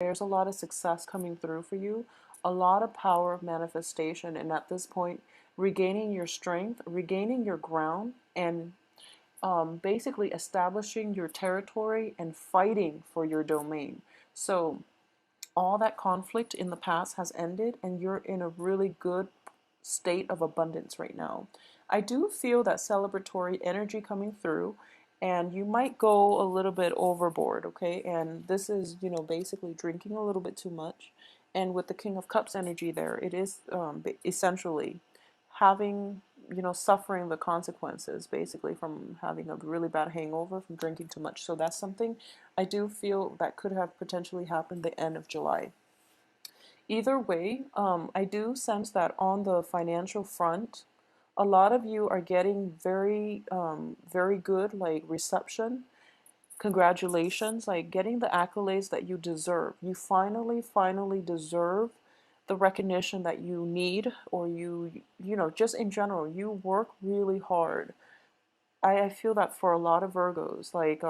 There's a lot of success coming through for you, a lot of power of manifestation, and at this point, regaining your strength, regaining your ground, and basically establishing your territory and fighting for your domain. So all that conflict in the past has ended, and you're in a really good state of abundance right now. I do feel that celebratory energy coming through, and you might go a little bit overboard, okay? And this is, basically drinking a little bit too much. And with the King of Cups energy there, it is essentially having, suffering the consequences basically from having a really bad hangover from drinking too much. So that's something I do feel that could have potentially happened the end of July. Either way, I do sense that on the financial front, a lot of you are getting very, very good like reception. Congratulations, like getting the accolades that you deserve. You finally deserve the recognition that you need, or just in general, you work really hard. I feel that for a lot of Virgos, like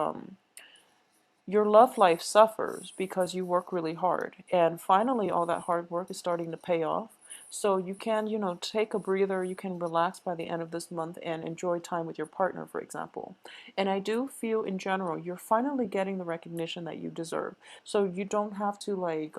your love life suffers because you work really hard. And finally, all that hard work is starting to pay off. So you can, take a breather, you can relax by the end of this month and enjoy time with your partner, for example. And I do feel in general, you're finally getting the recognition that you deserve. So you don't have to like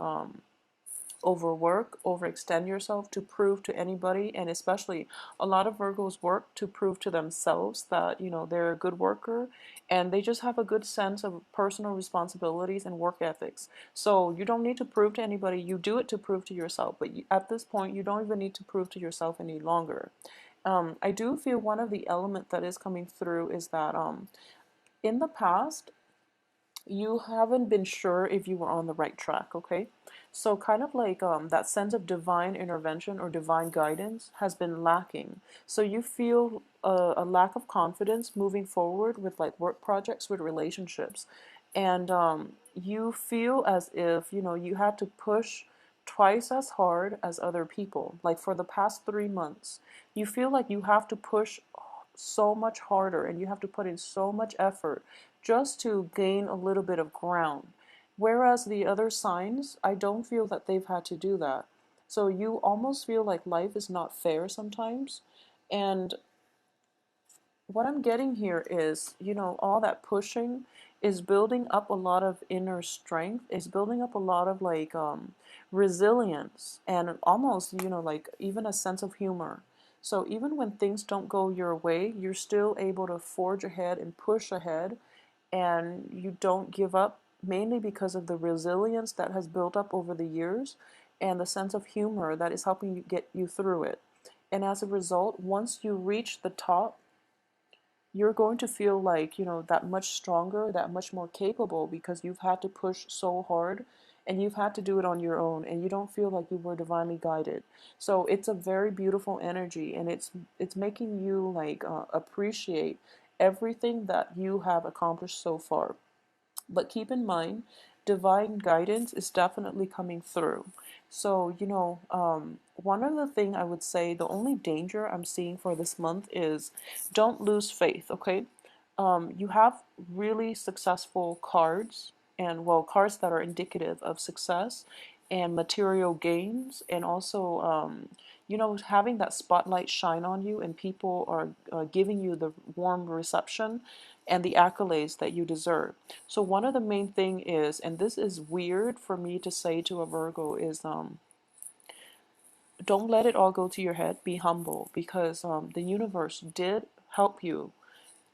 overwork, overextend yourself to prove to anybody, and especially a lot of Virgos work to prove to themselves that, they're a good worker, and they just have a good sense of personal responsibilities and work ethics. So you don't need to prove to anybody, you do it to prove to yourself, but at this point, you don't even need to prove to yourself any longer. I do feel one of the element that is coming through is that in the past, you haven't been sure if you were on the right track, okay? So kind of like that sense of divine intervention or divine guidance has been lacking. So you feel a lack of confidence moving forward with like work projects, with relationships. And you feel as if, you had to push twice as hard as other people. Like for the past 3 months, you feel like you have to push so much harder and you have to put in so much effort just to gain a little bit of ground. Whereas the other signs, I don't feel that they've had to do that. So you almost feel like life is not fair sometimes. And what I'm getting here is, all that pushing is building up a lot of inner strength, is building up a lot of like resilience and almost, like even a sense of humor. So even when things don't go your way, you're still able to forge ahead and push ahead, and you don't give up, mainly because of the resilience that has built up over the years and the sense of humor that is helping you get you through it. And as a result, once you reach the top, you're going to feel like, that much stronger, that much more capable, because you've had to push so hard and you've had to do it on your own, and you don't feel like you were divinely guided. So it's a very beautiful energy, and it's making you like appreciate everything that you have accomplished so far. But keep in mind, divine guidance is definitely coming through. So, one of the thing I would say, the only danger I'm seeing for this month is don't lose faith, okay? You have really successful cards, and well, cards that are indicative of success and material gains, and also, having that spotlight shine on you, and people are giving you the warm reception and the accolades that you deserve. So one of the main thing is, and this is weird for me to say to a Virgo, is don't let it all go to your head. Be humble, because the universe did help you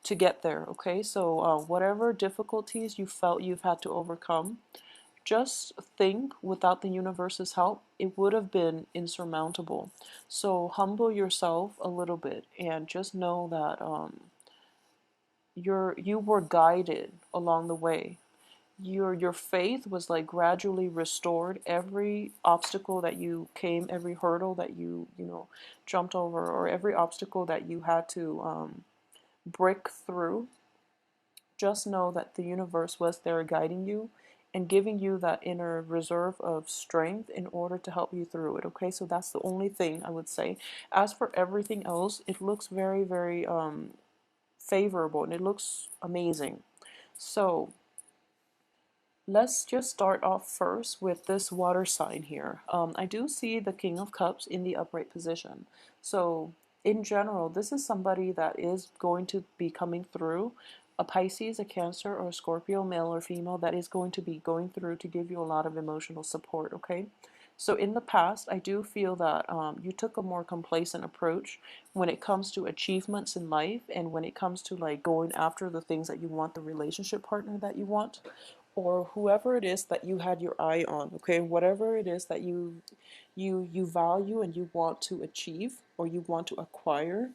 to get there. Okay, so whatever difficulties you felt you've had to overcome, just think without the universe's help, it would have been insurmountable. So humble yourself a little bit and just know that you were guided along the way. Your faith was like gradually restored. Every obstacle that you came, every hurdle that you jumped over, or every obstacle that you had to break through, just know that the universe was there guiding you and giving you that inner reserve of strength in order to help you through it. Okay, so that's the only thing I would say. As for everything else, it looks very, very favorable, and it looks amazing. So Let's just start off first with this water sign here. I do see the King of Cups in the upright position. So, in general, this is somebody that is going to be coming through. A Pisces, a Cancer, or a Scorpio, male or female, that is going to be going through to give you a lot of emotional support, okay? So, in the past, I do feel that you took a more complacent approach when it comes to achievements in life and when it comes to like going after the things that you want, the relationship partner that you want, or whoever it is that you had your eye on, okay? Whatever it is that you value and you want to achieve or you want to acquire,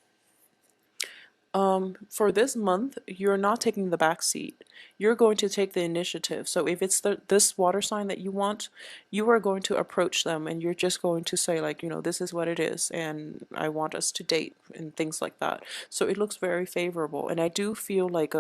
for this month, you're not taking the back seat. You're going to take the initiative. So if it's this water sign that you want, you are going to approach them and you're just going to say like, this is what it is and I want us to date and things like that. So it looks very favorable. And I do feel like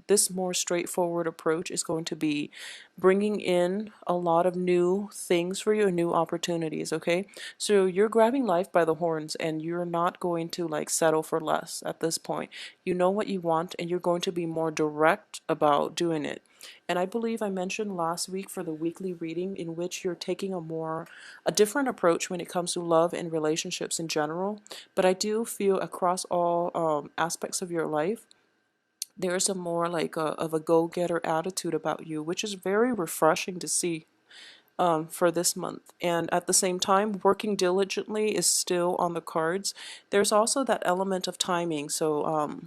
this more straightforward approach is going to be bringing in a lot of new things for you and new opportunities, okay? So you're grabbing life by the horns and you're not going to like settle for less at this point. You know what you want and you're going to be more direct about doing it. And I believe I mentioned last week for the weekly reading in which you're taking a different approach when it comes to love and relationships in general. But I do feel across all aspects of your life, there's a more like of a go-getter attitude about you, which is very refreshing to see for this month. And at the same time, working diligently is still on the cards. There's also that element of timing. So,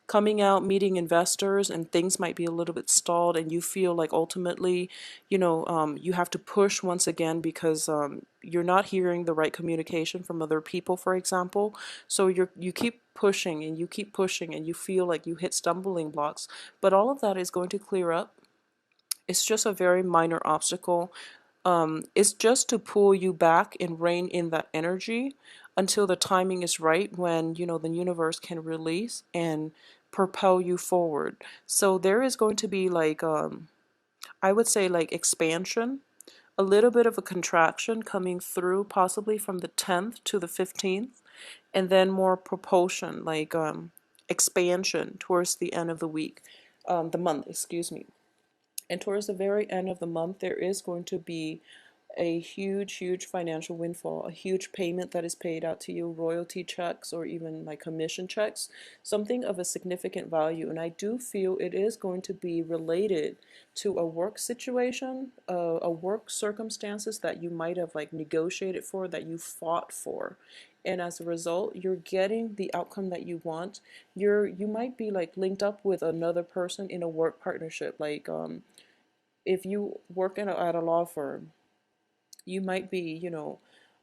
coming out, meeting investors, and things might be a little bit stalled, and you feel like ultimately, you have to push once again because you're not hearing the right communication from other people, for example. So you keep pushing and you keep pushing, and you feel like you hit stumbling blocks. But all of that is going to clear up. It's just a very minor obstacle. It's just to pull you back and rein in that energy until the timing is right when, the universe can release and propel you forward. So there is going to be like, I would say like expansion, a little bit of a contraction coming through, possibly from the 10th to the 15th, and then more propulsion, like expansion towards the end of the week, the month, excuse me. And towards the very end of the month, there is going to be a huge, huge financial windfall, a huge payment that is paid out to you, royalty checks or even like commission checks, something of a significant value. And I do feel it is going to be related to a work situation, a work circumstances that you might have like negotiated for, that you fought for. And as a result, you're getting the outcome that you want. You might be like linked up with another person in a work partnership, like if you work at a law firm, you might be,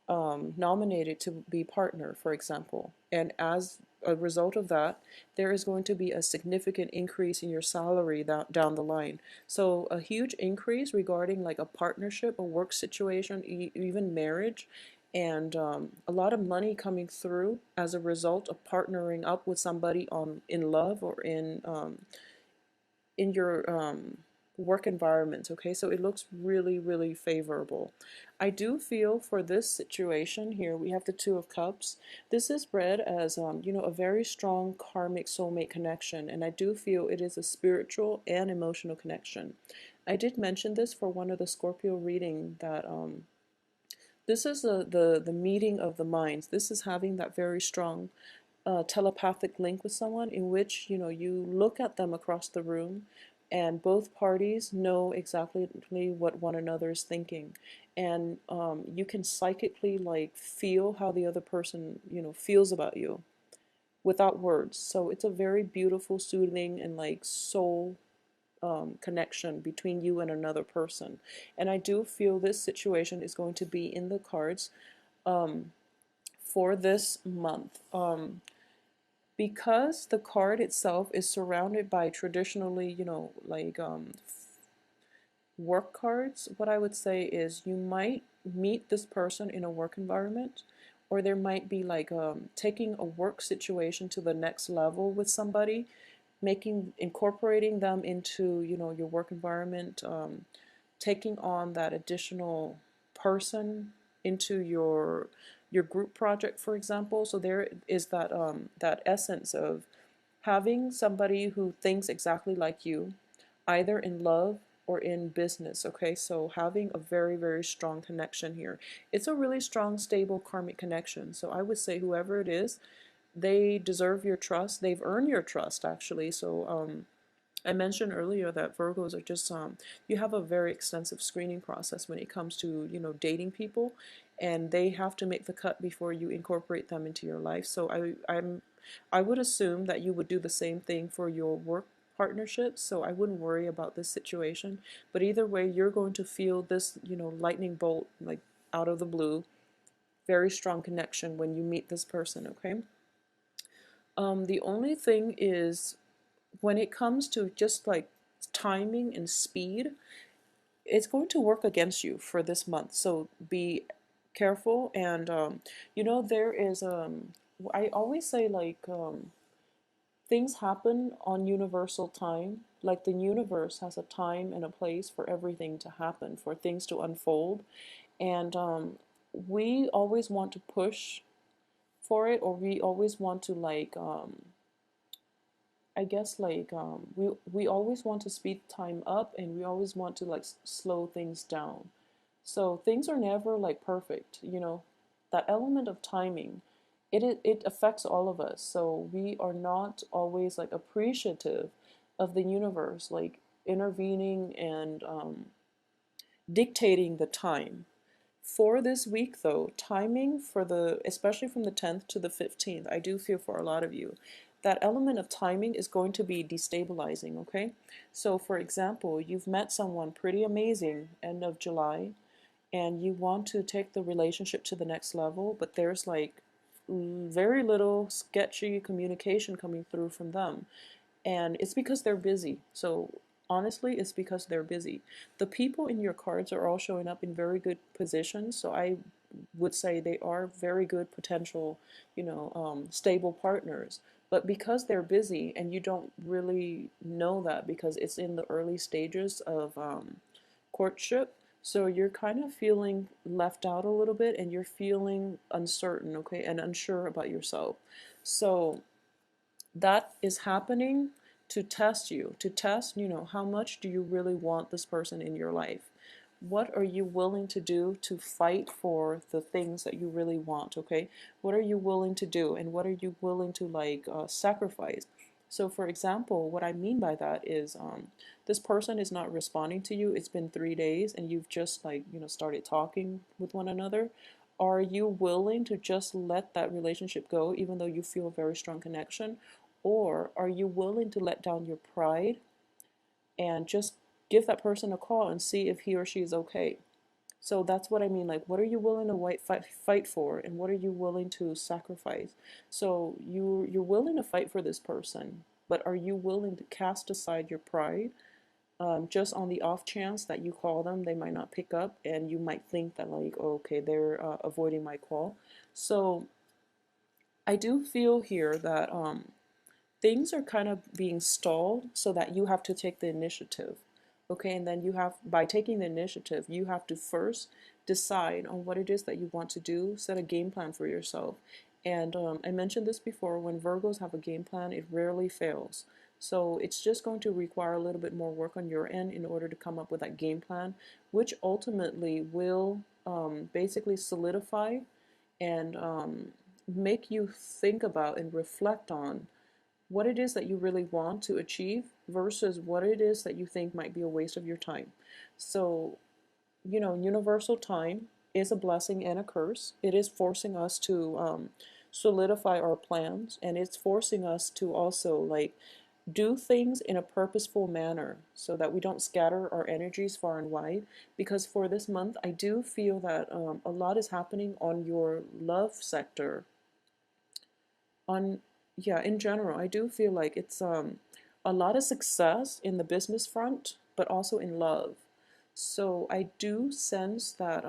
nominated to be partner, for example. And as a result of that, there is going to be a significant increase in your salary down the line. So a huge increase regarding like a partnership, a work situation, even marriage, and a lot of money coming through as a result of partnering up with somebody in love or in your work environment. Okay, so it looks really, really favorable. I do feel for this situation here, we have the Two of Cups. This is read as, a very strong karmic soulmate connection, and I do feel it is a spiritual and emotional connection. I did mention this for one of the Scorpio reading that this is the meeting of the minds. This is having that very strong telepathic link with someone in which you look at them across the room and both parties know exactly what one another is thinking, and you can psychically like feel how the other person feels about you without words. So it's a very beautiful, soothing, and like soul connection between you and another person. And I do feel this situation is going to be in the cards for this month. Because the card itself is surrounded by traditionally, like work cards, what I would say is you might meet this person in a work environment, or there might be like taking a work situation to the next level with somebody, incorporating them into your work environment, taking on that additional person into your group project, for example. So there is that essence of having somebody who thinks exactly like you, either in love or in business, okay? So having a very, very strong connection here. It's a really strong, stable karmic connection. So I would say whoever it is, they deserve your trust. They've earned your trust, actually. So I mentioned earlier that Virgos are just you have a very extensive screening process when it comes to, you know, dating people, and they have to make the cut before you incorporate them into your life. So I would assume that you would do the same thing for your work partnerships, so I wouldn't worry about this situation. But either way, you're going to feel this, you know, lightning bolt like out of the blue, very strong connection when you meet this person, okay? The only thing is when it comes to just like timing and speed, it's going to work against you for this month. So be careful. And you know, there is I always say like things happen on universal time. Like the universe has a time and a place for everything to happen, for things to unfold. And we always want to push for it, or we always want to like I guess like we always want to speed time up, and we always want to like slow things down. So things are never like perfect, you know. That element of timing, it affects all of us. So we are not always like appreciative of the universe like intervening and dictating the time. For this week, though, timing for the, especially from the 10th to the 15th, I do feel for a lot of you, that element of timing is going to be destabilizing, okay? So, for example, you've met someone pretty amazing end of July, and you want to take the relationship to the next level, but there's like very little sketchy communication coming through from them, and it's because they're busy. So honestly, it's because they're busy. The people in your cards are all showing up in very good positions, so I would say they are very good potential, you know, stable partners. But because they're busy and you don't really know that because it's in the early stages of courtship, so you're kind of feeling left out a little bit, and you're feeling uncertain, okay, and unsure about yourself. So that is happening to test you, to test, you know, how much do you really want this person in your life? What are you willing to do to fight for the things that you really want, okay? What are you willing to do, and what are you willing to like sacrifice? So for example, what I mean by that is this person is not responding to you. It's been 3 days and you've just like, you know, started talking with one another. Are you willing to just let that relationship go even though you feel a very strong connection? Or are you willing to let down your pride and just give that person a call and see if he or she is okay? So that's what I mean. Like, what are you willing to fight for, and what are you willing to sacrifice? So you're willing to fight for this person, but are you willing to cast aside your pride? Just on the off chance that you call them, they might not pick up, and you might think that like, oh, okay, they're avoiding my call. So I do feel here that things are kind of being stalled so that you have to take the initiative. Okay, and then you have, by taking the initiative, you have to first decide on what it is that you want to do, set a game plan for yourself. And I mentioned this before, when Virgos have a game plan, it rarely fails. So it's just going to require a little bit more work on your end in order to come up with that game plan, which ultimately will basically solidify and make you think about and reflect on what it is that you really want to achieve versus what it is that you think might be a waste of your time. So, you know, universal time is a blessing and a curse. It is forcing us to solidify our plans, and it's forcing us to also like do things in a purposeful manner so that we don't scatter our energies far and wide. Because for this month, I do feel that a lot is happening on your love sector, on, yeah, in general. I do feel like it's a lot of success in the business front, but also in love. So I do sense that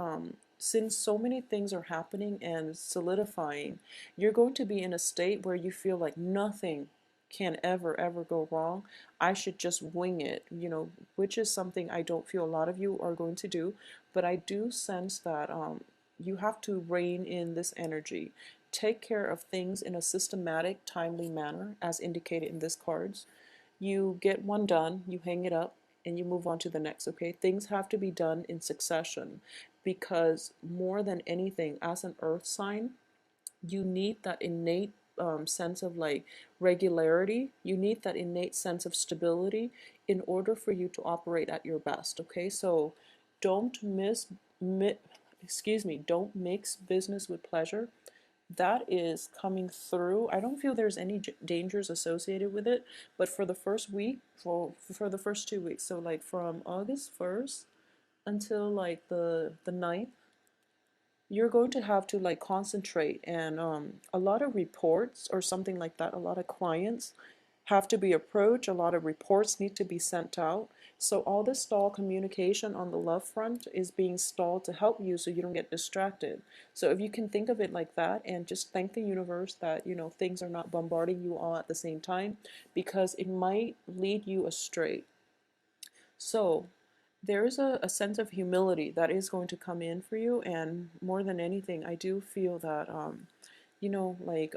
since so many things are happening and solidifying, you're going to be in a state where you feel like nothing can ever go wrong. I should just wing it, you know, which is something I don't feel a lot of you are going to do. But I do sense that you have to rein in this energy. Take care of things in a systematic, timely manner, as indicated in this cards. You get one done, you hang it up, and you move on to the next, okay? Things have to be done in succession because more than anything, as an earth sign, you need that innate sense of like regularity. You need that innate sense of stability in order for you to operate at your best, okay? So don't mi, excuse me, don't mix business with pleasure. That is coming through. I don't feel there's any dangers associated with it, but for the first week, for the first 2 weeks, so like from August 1st until like the 9th, you're going to have to like concentrate, and a lot of reports or something like that, a lot of clients have to be approached, a lot of reports need to be sent out. So all this stall communication on the love front is being stalled to help you so you don't get distracted. So if you can think of it like that and just thank the universe that, you know, things are not bombarding you all at the same time, because it might lead you astray. So there is a sense of humility that is going to come in for you, and more than anything, I do feel that you know, like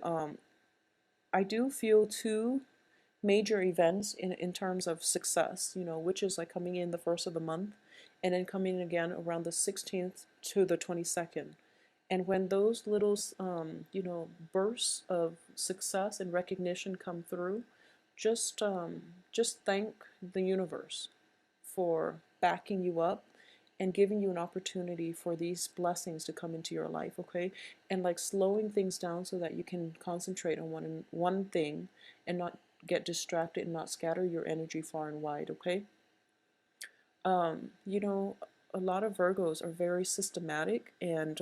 I do feel two major events in terms of success, you know, which is like coming in the first of the month and then coming in again around the 16th to the 22nd. And when those little, you know, bursts of success and recognition come through, just thank the universe for backing you up and giving you an opportunity for these blessings to come into your life, okay? And like slowing things down so that you can concentrate on one thing and not get distracted and not scatter your energy far and wide, okay? You know, a lot of Virgos are very systematic, and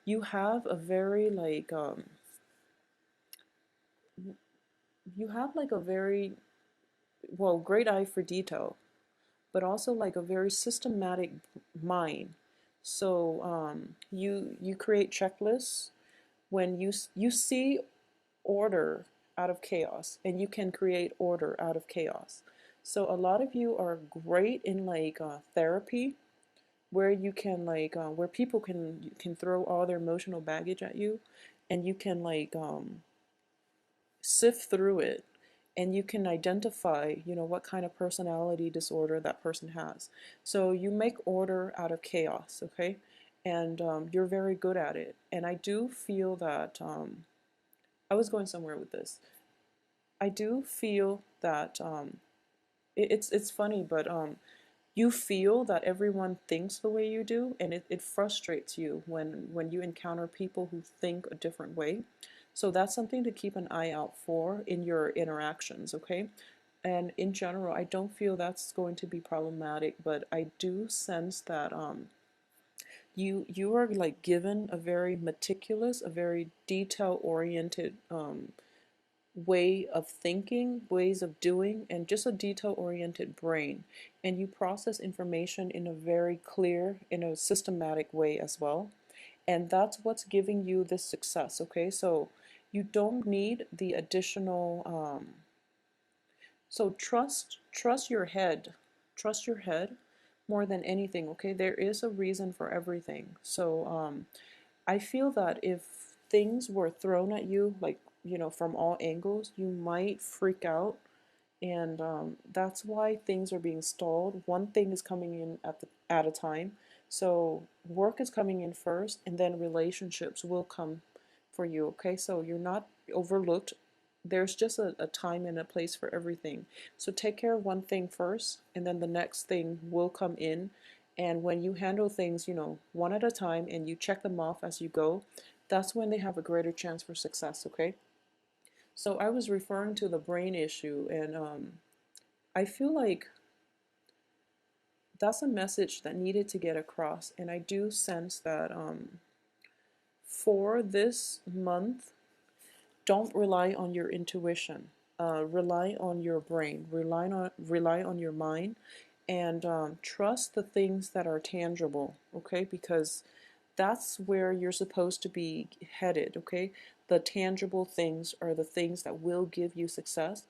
you have a very like you have like a very well great eye for detail, but also like a very systematic mind. So you create checklists when you see order out of chaos, and you can create order out of chaos. So a lot of you are great in like therapy, where you can like where people can throw all their emotional baggage at you, and you can like sift through it, and you can identify, you know, what kind of personality disorder that person has. So you make order out of chaos, okay? And you're very good at it. And I do feel that I was going somewhere with this. I do feel that it's funny, but you feel that everyone thinks the way you do, and it frustrates you when you encounter people who think a different way. So that's something to keep an eye out for in your interactions, okay? And in general, I don't feel that's going to be problematic, but I do sense that you are like given a very meticulous, a very detail oriented way of thinking, ways of doing, and just a detail oriented brain. And you process information in a very clear, in a systematic way as well. And that's what's giving you this success, okay? So you don't need the additional, so trust your head. Trust your head more than anything, okay? There is a reason for everything. So I feel that if things were thrown at you, like, you know, from all angles, you might freak out. And that's why things are being stalled. One thing is coming in at a time. So work is coming in first, and then relationships will come for you, okay? So you're not overlooked. There's just a time and a place for everything. So take care of one thing first, and then the next thing will come in. And when you handle things, you know, one at a time, and you check them off as you go, that's when they have a greater chance for success, okay? So I was referring to the brain issue, and I feel like that's a message that needed to get across. And I do sense that for this month, don't rely on your intuition. Rely on your brain. Rely on your mind, and trust the things that are tangible. Okay, because that's where you're supposed to be headed. Okay, the tangible things are the things that will give you success.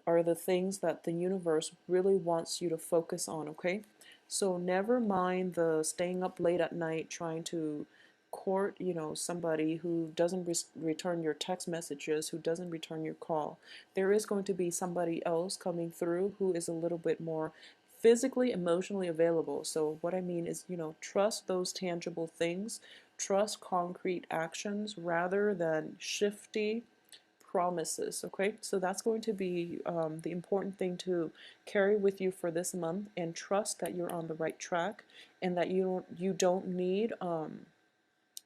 Are the things that the universe really wants you to focus on. Okay, so never mind the staying up late at night trying to court, you know, somebody who doesn't return your text messages, who doesn't return your call. There is going to be somebody else coming through who is a little bit more physically, emotionally available. So what I mean is, trust those tangible things, trust concrete actions rather than shifty promises. Okay, so that's going to be the important thing to carry with you for this month, and trust that you're on the right track, and that you don't need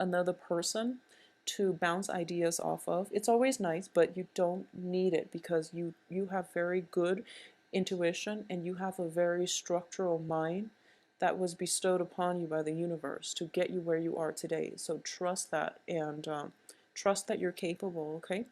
another person to bounce ideas off of. It's always nice, but you don't need it, because you have very good intuition, and you have a very structural mind that was bestowed upon you by the universe to get you where you are today. So trust that, and trust that you're capable, okay?